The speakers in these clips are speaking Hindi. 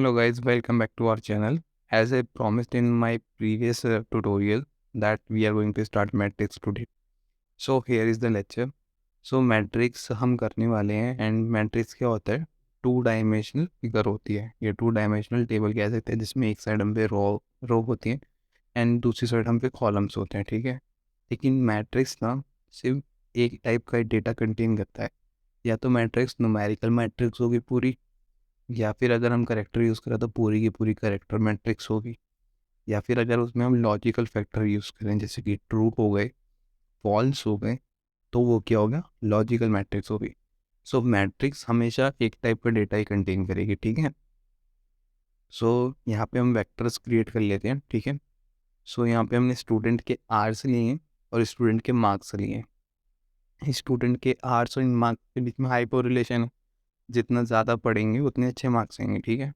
Hello guys, welcome back to our channel. As I promised in my previous tutorial that we are going to start matrix today. So here is the lecture. So matrix हम करने वाले हैं and matrix क्या होता है? टू डायमेंशनल फिगर होती है, ये टू डायमेंशनल टेबल कह सकते हैं जिसमें एक साइड हम पे रो होती है एंड दूसरी साइड हम पे कॉलम्स होते हैं, ठीक है। लेकिन मैट्रिक्स ना सिर्फ एक टाइप का डेटा कंटेन करता है, या तो मैट्रिक्स न्यूमेरिकल मैट्रिक्स होगी पूरी, या फिर अगर हम करेक्टर यूज़ करें तो पूरी की पूरी करेक्टर मैट्रिक्स होगी, या फिर अगर उसमें हम लॉजिकल फैक्टर यूज़ करें जैसे कि ट्रू हो गए, फॉल्स हो गए, तो वो क्या होगा, लॉजिकल मैट्रिक्स होगी। सो मैट्रिक्स हमेशा एक टाइप का डेटा ही कंटेन करेगी, ठीक है। सो यहाँ पे हम वेक्टर्स क्रिएट कर लेते हैं, ठीक है। सो यहाँ पे हमने स्टूडेंट के आर्स लिए हैं और स्टूडेंट के मार्क्स लिए हैं। स्टूडेंट के आर्स और मार्क्स के बीच में हाइपर रिलेशन है, जितना ज़्यादा पढ़ेंगे उतने अच्छे मार्क्स आएंगे, ठीक है।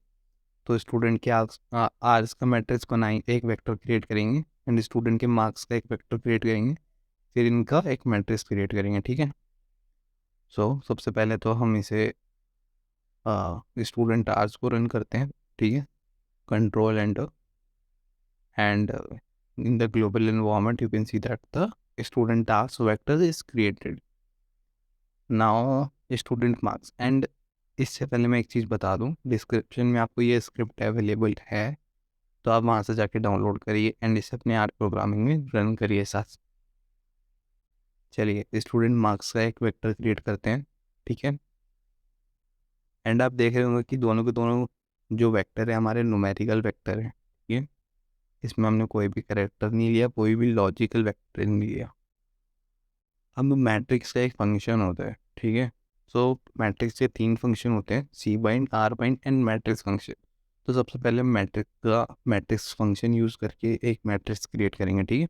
तो स्टूडेंट के आर्स का मैट्रिक्स बनाएंगे, एक वेक्टर क्रिएट करेंगे एंड स्टूडेंट के मार्क्स का एक वेक्टर क्रिएट करेंगे, फिर इनका एक मैट्रिक्स क्रिएट करेंगे, ठीक है। सो सबसे पहले तो हम इसे स्टूडेंट आर्स को रन करते हैं, ठीक है। Control and in the global environment you can see that the student R's vector is created. Now student marks, and इससे पहले मैं एक चीज़ बता दूं, डिस्क्रिप्शन में आपको ये स्क्रिप्ट अवेलेबल है, तो आप वहाँ से जाके डाउनलोड करिए एंड इसे अपने आर प्रोग्रामिंग में रन करिए साथ। चलिए स्टूडेंट मार्क्स का एक वेक्टर क्रिएट करते हैं, ठीक है। एंड आप देख रहे होंगे कि दोनों के दोनों जो वेक्टर है हमारे न्यूमेरिकल वेक्टर है, ठीक है। इसमें हमने कोई भी कैरेक्टर नहीं लिया, कोई भी लॉजिकल वेक्टर नहीं लिया। अब मैट्रिक्स का एक फंक्शन होता है, ठीक है। सो मैट्रिक्स के 3 फंक्शन होते हैं, C bind, R bind and matrix function. तो सबसे पहले मैट्रिक्स फंक्शन यूज़ करके एक मैट्रिक्स क्रिएट करेंगे, ठीक है।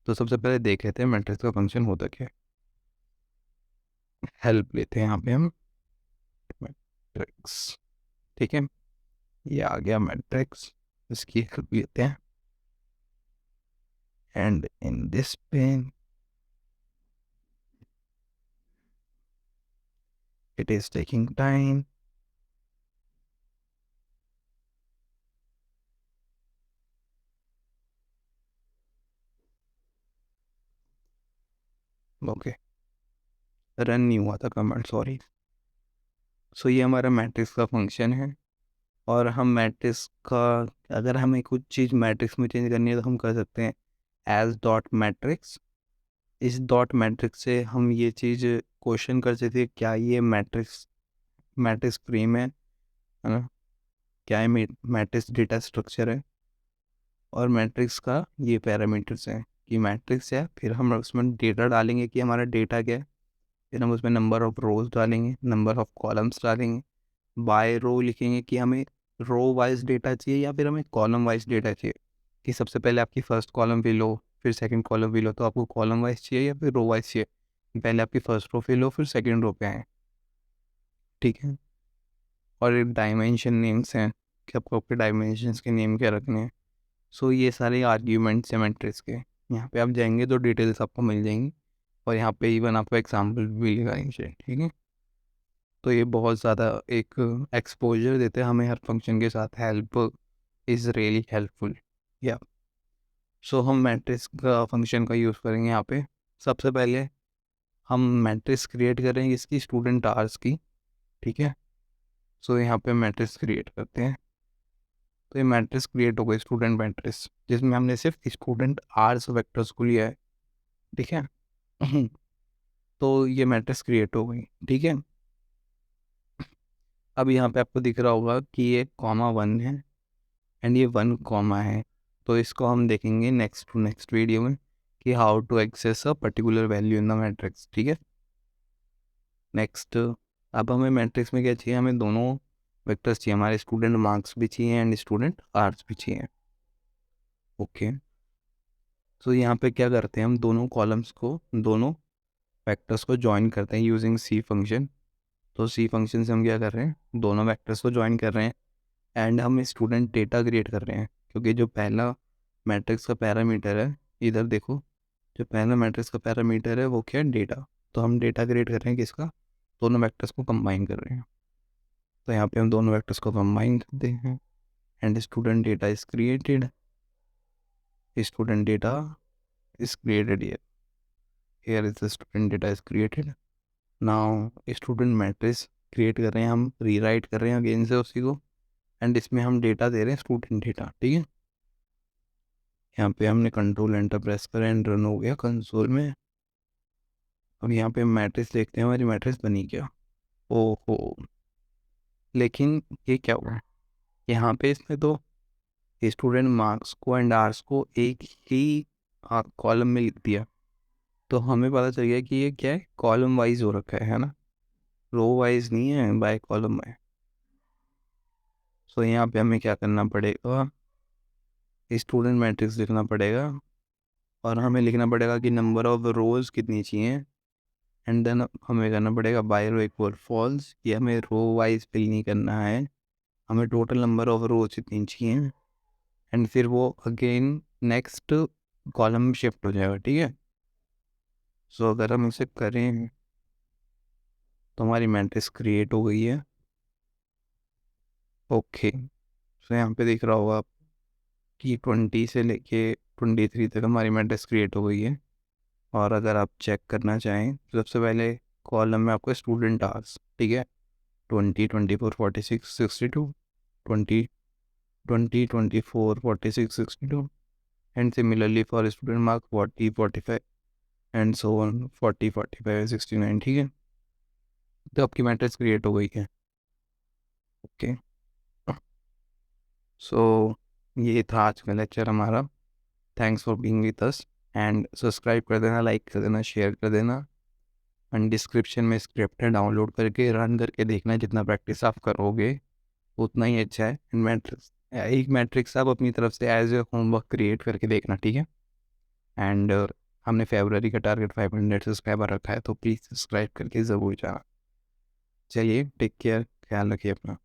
तो सबसे पहले देख लेते हैं मैट्रिक्स का फंक्शन होता क्या है। हेल्प लेते हैं यहाँ पे हम मैट्रिक्स, ठीक है। ये आ गया मैट्रिक्स, इसकी हेल्प लेते हैं and in this pane it is taking time. Okay, run नहीं हुआ था कमांड, सॉरी। सो ये हमारा मैट्रिक्स का फंक्शन है, और हम मैट्रिक्स का, अगर हमें कुछ चीज़ मैट्रिक्स में चेंज करनी है तो हम कर सकते हैं एज डॉट मैट्रिक्स। इस डॉट मैट्रिक्स से हम ये चीज़ क्वेश्चन कर सकते हैं, क्या ये मैट्रिक्स मैट्रिक्स फ्रेम है ना, क्या है मैट्रिक्स डेटा स्ट्रक्चर है, और मैट्रिक्स का ये पैरामीटर्स हैं कि मैट्रिक्स है, फिर हम उसमें डेटा डालेंगे कि हमारा डेटा क्या है, फिर हम उसमें नंबर ऑफ रोज डालेंगे, नंबर ऑफ कॉलम्स डालेंगे, बाय रो लिखेंगे कि हमें रो वाइज डेटा चाहिए या फिर हमें कॉलम वाइज डेटा चाहिए, कि सबसे पहले आपकी फर्स्ट कॉलम फिल हो फिर सेकंड कॉलम फिल हो, तो आपको कॉलम वाइज चाहिए या फिर रो वाइज चाहिए, पहले आपकी फर्स्ट रो फिल हो फिर सेकंड रो पे आए, ठीक है। और एक डायमेंशन नेम्स हैं कि आपको आपके डायमेंशंस के नेम क्या रखने हैं। सो ये सारे आर्ग्यूमेंट्स हैं मैट्रिक्स के, यहाँ पे आप जाएंगे तो डिटेल्स आपको मिल जाएंगी, और यहाँ पे इवन आपको एग्जाम्पल भी लगाएंगे, ठीक है। तो ये बहुत ज़्यादा एक एक्सपोजर देते हैं हमें हर फंक्शन के साथ, हेल्प इज़ रियली हेल्पफुल, या। सो हम मैट्रिक्स का फंक्शन का यूज़ करेंगे यहाँ पे। सबसे पहले हम मैट्रिक्स क्रिएट करेंगे इसकी स्टूडेंट आर्स की, ठीक है। सो यहाँ पे मैट्रिक्स क्रिएट करते हैं, तो ये मैट्रिक्स क्रिएट हो गई स्टूडेंट मैट्रिक्स, जिसमें हमने सिर्फ स्टूडेंट आर्स वेक्टर्स को लिया है, ठीक है। तो ये मैट्रिक्स क्रिएट हो गई, ठीक है। अब यहाँ पे आपको दिख रहा होगा कि ये कॉमा 1 है एंड ये 1 कॉमा है, तो इसको हम देखेंगे नेक्स्ट वीडियो में कि how to access a particular value in the matrix, ठीक है। नेक्स्ट, अब हमें मैट्रिक्स में क्या चाहिए, हमें दोनों वेक्टर्स चाहिए, हमारे स्टूडेंट मार्क्स भी चाहिए एंड स्टूडेंट आर्ट्स भी चाहिए, ओके। तो यहाँ पे क्या करते हैं, हम दोनों कॉलम्स को, दोनों वेक्टर्स को ज्वाइन करते हैं यूजिंग सी फंक्शन। तो सी फंक्शन से हम क्या कर रहे हैं, दोनों वेक्टर्स को ज्वाइन कर रहे हैं एंड हम स्टूडेंट डेटा क्रिएट कर रहे हैं, क्योंकि जो पहला मैट्रिक्स का पैरामीटर है, इधर देखो, जो पहला मैट्रिक्स का पैरामीटर है वो क्या है, डेटा। तो हम डेटा क्रिएट कर रहे हैं किसका, दोनों वेक्टर्स को कंबाइन कर रहे हैं, तो यहाँ पे हम दोनों वेक्टर्स को कंबाइन करते हैं and student data is created, student data is created here. Here is the student data is created. Now student matrix create कर रहे हैं हम, रीराइट कर रहे हैं अगेन से उसी को, एंड इसमें हम डेटा दे रहे हैं स्टूडेंट डेटा, ठीक है। यहाँ पे हमने कंट्रोल एंटर प्रेस करा एंड रन हो गया कंसोल में। अब यहाँ पे मैट्रिक्स देखते हैं हमारी मैट्रिक्स बनी क्या। ओहो, लेकिन ये क्या हुआ, यहाँ पे इसने तो स्टूडेंट मार्क्स को एंड आर्स को एक ही कॉलम में लिख दिया, तो हमें पता चल गया कि ये क्या है, कॉलम वाइज हो रखा है ना, रो वाइज नहीं है, बाय कॉलम है। सो यहाँ पे हमें क्या करना पड़ेगा, स्टूडेंट मैट्रिक्स लिखना पड़ेगा और हमें लिखना पड़ेगा कि नंबर ऑफ रोज कितनी चाहिए, एंड देन हमें करना पड़ेगा बाय रो इक्वल फॉल्स, कि हमें रो वाइज फिल नहीं करना है, हमें टोटल नंबर ऑफ रोज कितनी चाहिए, एंड फिर वो अगेन नेक्स्ट कॉलम में शिफ्ट हो जाएगा, ठीक है। सो अगर हम इसे करें तो हमारी मैट्रिक्स क्रिएट हो गई है। ओके, सो यहाँ पे दिख रहा होगा आप कि 20 से लेके 23 तक हमारी मैट्रिक्स क्रिएट हो गई है। और अगर आप चेक करना चाहें तो सबसे पहले कॉलम में आपको स्टूडेंट आवर्स, ठीक है, 20, 24, 46, 62, 20, 20, 24, 46, 62, and similarly for student mark 40, 45 and so on 40, 45, 69, ठीक है। तो आपकी मैट्रिक्स क्रिएट हो गई है। ओके, सो ये था आज का लेक्चर हमारा। Thanks for being with us, and subscribe कर देना, लाइक कर देना, शेयर कर देना, एंड डिस्क्रिप्शन में स्क्रिप्ट है, डाउनलोड करके रन करके देखना, जितना प्रैक्टिस आप करोगे उतना ही अच्छा है। मैट्रिक्स, एक मैट्रिक्स आप अपनी तरफ से एज ए होमवर्क क्रिएट करके देखना, ठीक है। एंड हमने फेब्रुअरी का टारगेट 500 सब्सक्राइबर रखा है, तो प्लीज़ सब्सक्राइब करके ज़रूर जाना। चलिए, टेक केयर, ख्याल रखिए अपना।